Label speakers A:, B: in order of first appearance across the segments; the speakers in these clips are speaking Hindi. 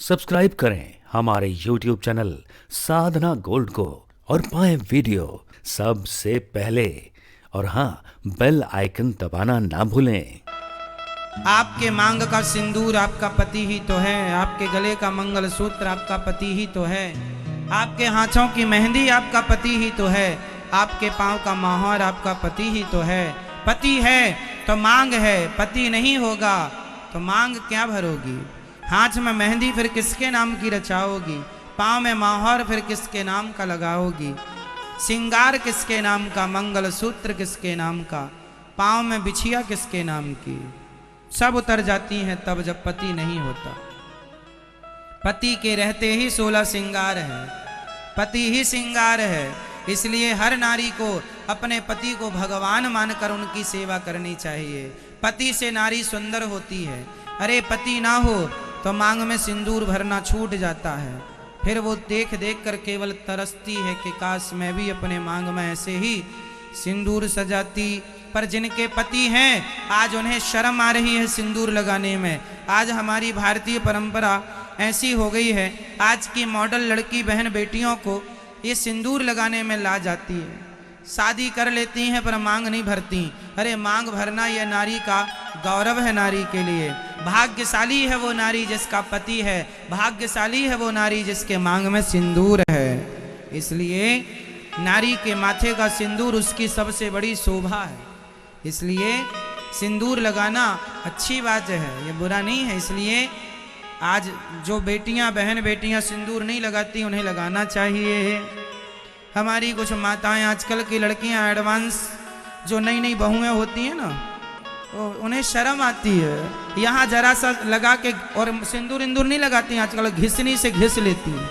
A: सब्सक्राइब करें हमारे YouTube चैनल साधना गोल्ड को और पाएं वीडियो सबसे पहले। और हाँ, बेल आइकन दबाना ना भूलें।
B: आपके मांग का सिंदूर आपका पति ही तो है, आपके गले का मंगलसूत्र आपका पति ही तो है, आपके हाथों की मेहंदी आपका पति ही तो है, आपके पांव का मोहर आपका पति ही तो है। पति है तो मांग है, पति नहीं होगा तो मांग क्या भरोगी। हाथ में मेहंदी फिर किसके नाम की रचाओगी, पांव में मोहर फिर किसके नाम का लगाओगी, सिंगार किसके नाम का, मंगलसूत्र किसके नाम का, पांव में बिछिया किसके नाम की। सब उतर जाती हैं तब जब पति नहीं होता। पति के रहते ही 16 सिंगार है, पति ही सिंगार है। इसलिए हर नारी को अपने पति को भगवान मानकर उनकी सेवा करनी चाहिए। पति से नारी सुंदर होती है। अरे पति ना हो तो मांग में सिंदूर भरना छूट जाता है। फिर वो देख देख कर केवल तरसती है कि काश मैं भी अपने मांग में ऐसे ही सिंदूर सजाती। पर जिनके पति हैं आज उन्हें शर्म आ रही है सिंदूर लगाने में। आज हमारी भारतीय परंपरा ऐसी हो गई है, आज की मॉडल लड़की बहन बेटियों को ये सिंदूर लगाने में ला जाती है। शादी कर लेती हैं पर मांग नहीं भरती। अरे मांग भरना यह नारी का गौरव है। नारी के लिए भाग्यशाली है वो नारी जिसका पति है, भाग्यशाली है वो नारी जिसके मांग में सिंदूर है। इसलिए नारी के माथे का सिंदूर उसकी सबसे बड़ी शोभा है। इसलिए सिंदूर लगाना अच्छी बात है, ये बुरा नहीं है। इसलिए आज जो बेटियां बहन बेटियां सिंदूर नहीं लगाती उन्हें लगाना चाहिए। हमारी कुछ माताएं आजकल की लड़कियां एडवांस जो नई नई बहुएं होती हैं ना, तो उन्हें शर्म आती है। यहाँ जरा सा लगा के और सिंदूर इंदूर नहीं लगाती, आजकल घिसनी से घिस लेती हैं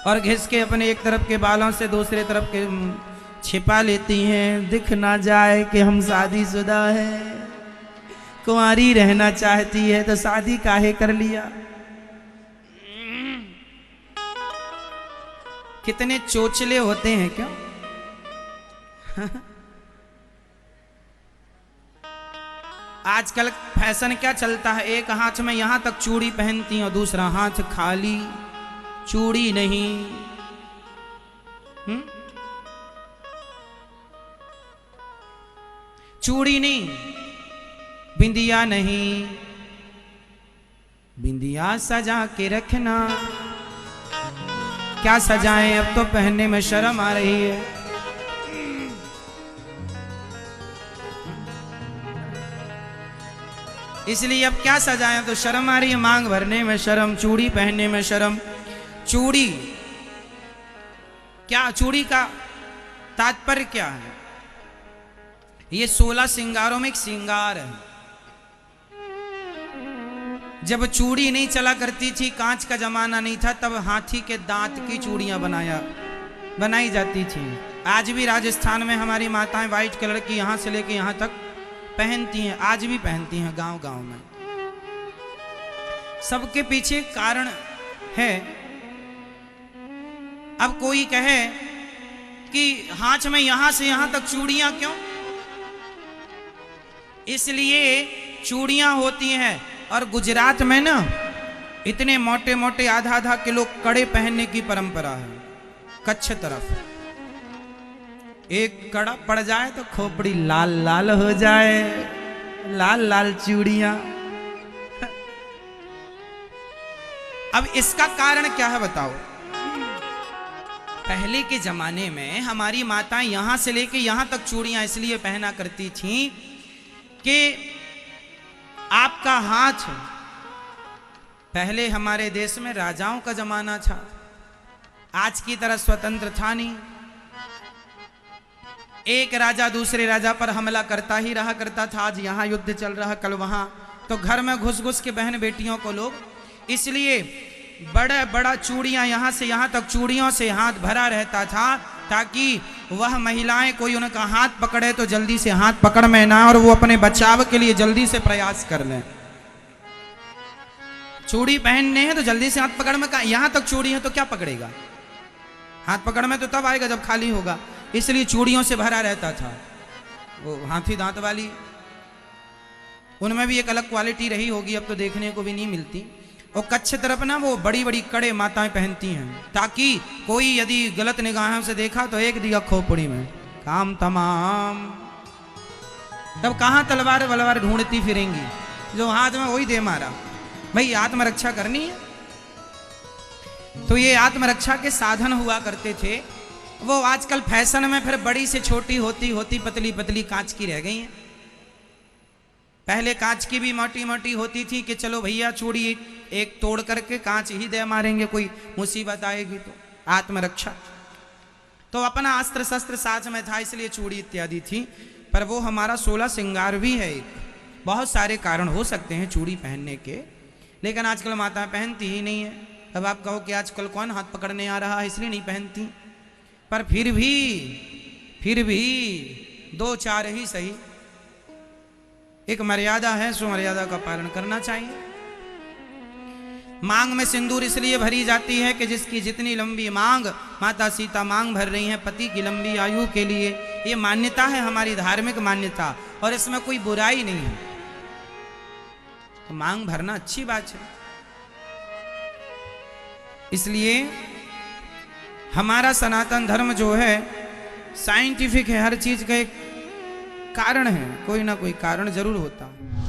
B: और घिस के अपने एक तरफ के बालों से दूसरे तरफ के छिपा लेती हैं। दिख ना जाए कि हम शादीशुदा है। कुंवारी रहना चाहती है तो शादी काहे कर लिया। कितने चोचले होते हैं क्यों। आजकल फैशन क्या चलता है, एक हाथ में यहां तक चूड़ी पहनती हैं और दूसरा हाथ खाली, चूड़ी नहीं। चूड़ी नहीं, बिंदिया नहीं, बिंदिया सजा के रखना। क्या सजाएं, अब तो पहनने में शर्म आ रही है। इसलिए अब क्या सजाएं, तो शर्म आ रही है। मांग भरने में शर्म, चूड़ी पहनने में शर्म। चूड़ी क्या, चूड़ी का तात्पर्य क्या है। ये 16 सिंगारों में एक सिंगार है। जब चूड़ी नहीं चला करती थी, कांच का जमाना नहीं था, तब हाथी के दांत की चूड़ियां बनाई जाती थी। आज भी राजस्थान में हमारी माताएं व्हाइट कलर की यहां से लेके यहां तक पहनती हैं, आज भी पहनती हैं गांव गांव में। सबके पीछे कारण है। अब कोई कहे कि हाथ में यहां से यहां तक चूड़ियां क्यों, इसलिए चूड़ियां होती हैं। और गुजरात में ना इतने मोटे मोटे आधा आधा किलो कड़े पहनने की परंपरा है। कच्छ तरफ एक कड़ा पड़ जाए तो खोपड़ी लाल लाल हो जाए, लाल लाल चूड़ियां। अब इसका कारण क्या है बताओ। पहले के जमाने में हमारी माताएं यहां से लेके यहां तक चूड़ियां इसलिए पहना करती थीं कि आपका हाथ, पहले हमारे देश में राजाओं का जमाना था, आज की तरह स्वतंत्र था नहीं। एक राजा दूसरे राजा पर हमला करता ही रहा करता था। आज यहां युद्ध चल रहा, कल वहां, तो घर में घुस घुस के बहन बेटियों को लोग, इसलिए बड़ा बड़ा चूड़ियां यहां से यहां तक चूड़ियों से हाथ भरा रहता था, ताकि वह महिलाएं कोई उनका हाथ पकड़े तो जल्दी से हाथ पकड़ में ना, और वो अपने बचाव के लिए जल्दी से प्रयास कर लें। चूड़ी पहनने हैं तो जल्दी से हाथ पकड़ में, यहां तक चूड़ी है तो क्या पकड़ेगा, हाथ पकड़ में तो तब आएगा जब खाली होगा। इसलिए चूड़ियों से भरा रहता था। वो हाथी दांत वाली, उनमें भी एक अलग क्वालिटी रही होगी, अब तो देखने को भी नहीं मिलती। और कच्छ तरफ ना वो बड़ी बड़ी कड़े माताएं पहनती हैं, ताकि कोई यदि गलत निगाहों से देखा तो एक दिया खोपड़ी में काम तमाम। तब कहाँ तलवार वलवार ढूंढती फिरेंगी, जो हाथ में वही दे मारा। भाई आत्मरक्षा करनी है, तो ये आत्मरक्षा के साधन हुआ करते थे। वो आजकल फैशन में फिर बड़ी से छोटी होती होती पतली पतली कांच की रह गई हैं। पहले कांच की भी मोटी मोटी होती थी कि चलो भैया चूड़ी एक तोड़ करके कांच ही दे मारेंगे, कोई मुसीबत आएगी तो। आत्मरक्षा तो अपना अस्त्र शस्त्र साथ में था, इसलिए चूड़ी इत्यादि थी। पर वो हमारा 16 श्रृंगार भी है। बहुत सारे कारण हो सकते हैं चूड़ी पहनने के, लेकिन आजकल माता पहनती ही नहीं है। अब आप कहो कि आजकल कौन हाथ पकड़ने आ रहा है इसलिए नहीं पहनती, पर फिर भी 2-4 ही सही। एक मर्यादा है, सो मर्यादा का पालन करना चाहिए। मांग में सिंदूर इसलिए भरी जाती है कि जिसकी जितनी लंबी मांग, माता सीता मांग भर रही हैं पति की लंबी आयु के लिए। ये मान्यता है, हमारी धार्मिक मान्यता, और इसमें कोई बुराई नहीं है। तो मांग भरना अच्छी बात है। इसलिए हमारा सनातन धर्म जो है साइंटिफिक है, हर चीज का एक कारण है, कोई ना कोई कारण जरूर होता है।